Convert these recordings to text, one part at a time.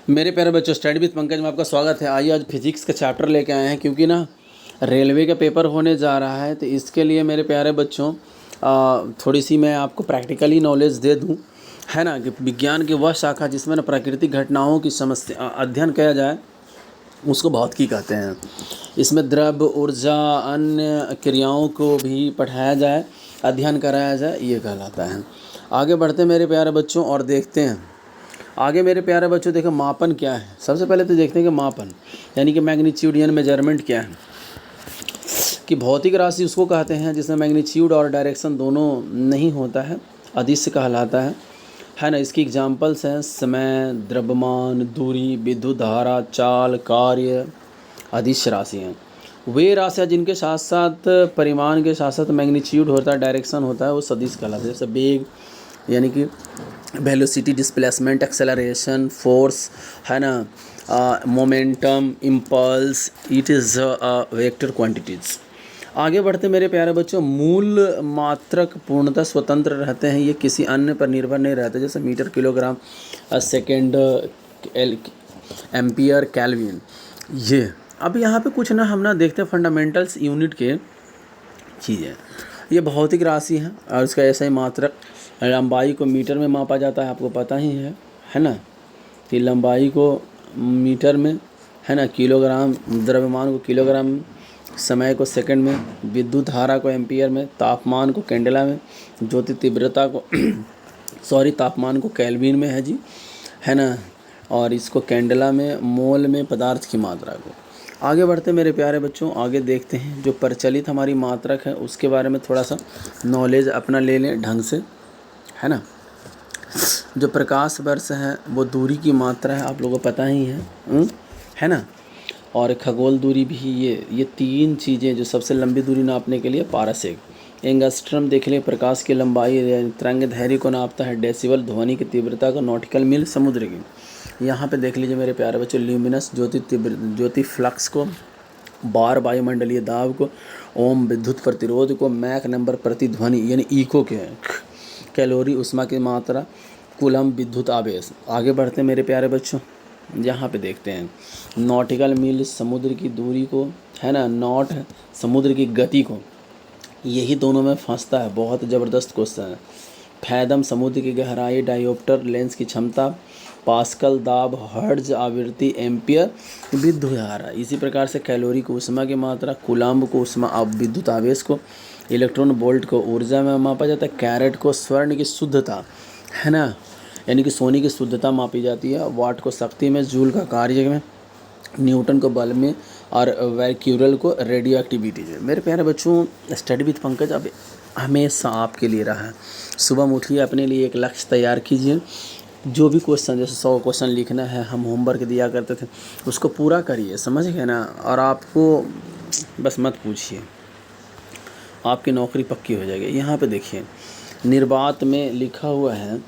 मेरे प्यारे बच्चों, स्टडी विद पंकज में आपका स्वागत है। आइए आज फिजिक्स का चैप्टर लेके आए हैं, क्योंकि ना रेलवे का पेपर होने जा रहा है। तो इसके लिए मेरे प्यारे बच्चों थोड़ी सी मैं आपको प्रैक्टिकली नॉलेज दे दूं, है ना, कि विज्ञान की वह शाखा जिसमें ना प्राकृतिक घटनाओं की समस्या अध्ययन किया जाए उसको भौतिकी कहते हैं। इसमें द्रव्य, ऊर्जा, अन्य क्रियाओं को भी पढ़ाया जाए, अध्ययन कराया जाए, ये कहलाता है। आगे बढ़ते मेरे प्यारे बच्चों और देखते हैं आगे। मेरे प्यारे बच्चों देखो, मापन क्या है। सबसे पहले तो देखते हैं कि मापन यानी कि मैग्नीट्यूड यानी मेजरमेंट क्या है। कि भौतिक राशि उसको कहते हैं जिसमें मैग्नीट्यूड और डायरेक्शन दोनों नहीं होता है, अदिश कहलाता है ना। इसकी एग्जांपल्स हैं समय, द्रव्यमान, दूरी, विद्युत धारा, चाल, कार्य, अदिश राशि हैं। वे राशियाँ जिनके साथ साथ परिमाण के साथ साथ मैग्नीट्यूड होता है, डायरेक्शन होता है, वो सदिश कहलाते हैं। जैसे वेग यानी कि वेलोसिटी, डिस्प्लेसमेंट, एक्सेलरेशन, फोर्स, है ना, momentum, impulse, it is vector quantities. आगे बढ़ते मेरे प्यारे बच्चों, मूल मात्रक पूर्णतः स्वतंत्र रहते हैं, ये किसी अन्य पर निर्भर नहीं रहते। जैसे metre, kilogram, second, ampere, kelvin. ये अब यहाँ पे कुछ ना हम ना देखते हैं फंडामेंटल्स यूनिट के चीज़ें। ये भौतिक राशि है और इसका ऐसा ही मात्रक लंबाई को मीटर में मापा जाता है, आपको पता ही है ना, कि लंबाई को मीटर में, है ना, किलोग्राम, द्रव्यमान को किलोग्राम, समय को सेकंड में, विद्युत धारा को एम्पियर में, तापमान को कैंडेला में, ज्योति तीव्रता को तापमान को केल्विन में है जी, है ना, और इसको कैंडेला में, मोल में, पदार्थ की मात्रा को। आगे बढ़ते मेरे प्यारे बच्चों, आगे देखते हैं जो प्रचलित हमारी मात्रक है उसके बारे में थोड़ा सा नॉलेज अपना ले लें ढंग से, है ना। जो प्रकाश वर्ष है वो दूरी की मात्रा है, आप लोगों को पता ही है ना। और खगोल दूरी भी, ये तीन चीज़ें जो सबसे लंबी दूरी नापने के लिए पारसेक। एंगस्ट्रम देख लें, प्रकाश की लंबाई, तरंग दैर्घ्य को नापता है। डेसिबल ध्वनि की तीव्रता को, नॉटिकल मील समुद्र की। यहाँ पे देख लीजिए मेरे प्यारे बच्चों, ल्यूमिनस ज्योति फ्लक्स को, बार वायुमंडलीय दाब को, ओम विद्युत प्रतिरोध को, मैक नंबर प्रति ध्वनि यानी इको के, कैलोरी ऊष्मा की मात्रा, कूलम विद्युत आवेश। आगे बढ़ते मेरे प्यारे बच्चों, यहाँ पे देखते हैं नॉटिकल मील समुद्र की दूरी को, है ना, नॉट समुद्र की गति को, यही दोनों में फंसता है। बहुत ज़बरदस्त क्वेश्चन है। फैदम समुद्र की गहराई, डायोप्टर लेंस की क्षमता, पास्कल दाब, हर्ट्ज आवृत्ति, एम्पियर विद्युत धारा। इसी प्रकार से कैलोरी को ऊष्मा की मात्रा, कूलम्ब को ऊष्मा विद्युत आवेश को, इलेक्ट्रॉन वोल्ट को ऊर्जा में मापा जाता है। कैरेट को स्वर्ण की शुद्धता, है ना, यानी कि सोने की शुद्धता मापी जाती है। वाट को शक्ति में, जूल का कार्य में, न्यूटन को बल में, और वैक्यूरल को रेडियो एक्टिविटी में। मेरे प्यारे बच्चों, स्टडी विद पंकज अब हमेशा आपके लिए रहा है। सुबह उठिए, अपने लिए एक लक्ष्य तैयार कीजिए। जो भी क्वेश्चन, जैसे 100 क्वेश्चन लिखना है, हम होमवर्क दिया करते थे, उसको पूरा करिए, समझ गए ना। और आपको बस मत पूछिए, आपकी नौकरी पक्की हो जाएगी। यहाँ पे देखिए, निर्वात में लिखा हुआ है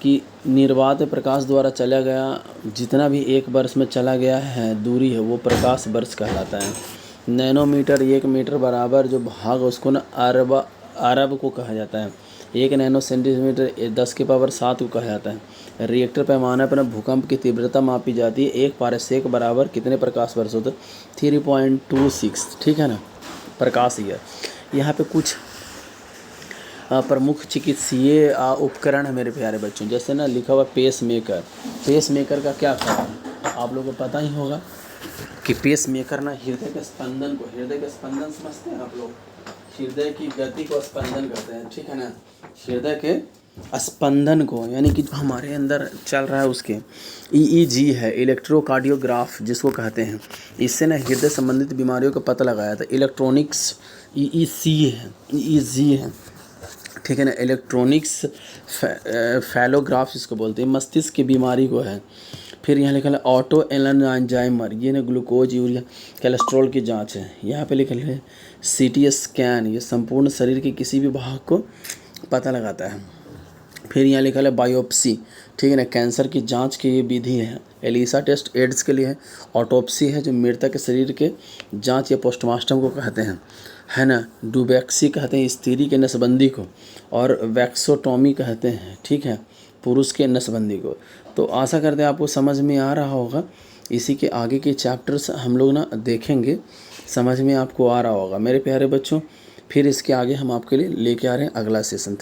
कि निर्वात प्रकाश द्वारा चला गया जितना भी एक वर्ष में चला गया है दूरी है, वो प्रकाश वर्ष कहलाता है। नैनोमीटर 1 मीटर बराबर जो भाग उसको ना अरब को कहा जाता है। 1 नैनो सेंटीमीटर 10⁻7 को कहा जाता है। रिएक्टर पैमाने पर भूकंप की तीव्रता मापी जाती है। 1 पारसेक बराबर कितने प्रकाश वर्ष होते हैं? 3.26, ठीक है ना, प्रकाश ईयर। यहाँ पे कुछ प्रमुख चिकित्सीय उपकरण है मेरे प्यारे बच्चों। जैसे ना लिखा हुआ पेस मेकर। पेस मेकर का क्या काम है आप लोगों को पता ही होगा कि पेस मेकर ना हृदय के स्पंदन को, हृदय के स्पंदन समझते हैं आप लोग, हृदय की गति को स्पंदन करते हैं, ठीक है ना, हृदय के स्पंदन को, यानी कि जो हमारे अंदर चल रहा है उसके। EEG है, इलेक्ट्रोकार्डियोग्राफ जिसको कहते हैं। इससे ना हृदय संबंधित बीमारियों का पता लगाया था। इलेक्ट्रॉनिक्स EEG है, ठीक है ना। इलेक्ट्रॉनिक्स फैलोग्राफ इसको बोलते हैं, मस्तिष्क की बीमारी को है। फिर यहाँ लिखा है ऑटो एंजाइमर, ये ना ग्लूकोज, यूरिया, कोलेस्ट्रॉल की जांच है। यहाँ पे लिखा है CT स्कैन, ये संपूर्ण शरीर के किसी भी भाग को पता लगाता है। फिर यहाँ लिखा है बायोप्सी, ठीक है ना, कैंसर की जांच की ये विधि है। एलिसा टेस्ट एड्स के लिए है। ऑटोप्सी है जो मृतक के शरीर के जांच या पोस्टमार्टम को कहते हैं, है ना। डुबैक्सी कहते हैं स्त्री के नसबंदी को, और वैक्सोटॉमी कहते हैं, ठीक है, पुरुष के नसबंदी को। तो आशा करते हैं आपको समझ में आ रहा होगा। इसी के आगे के चैप्टर्स हम लोग ना देखेंगे, समझ में आपको आ रहा होगा मेरे प्यारे बच्चों। फिर इसके आगे हम आपके लिए लेके आ रहे हैं अगला सेशन।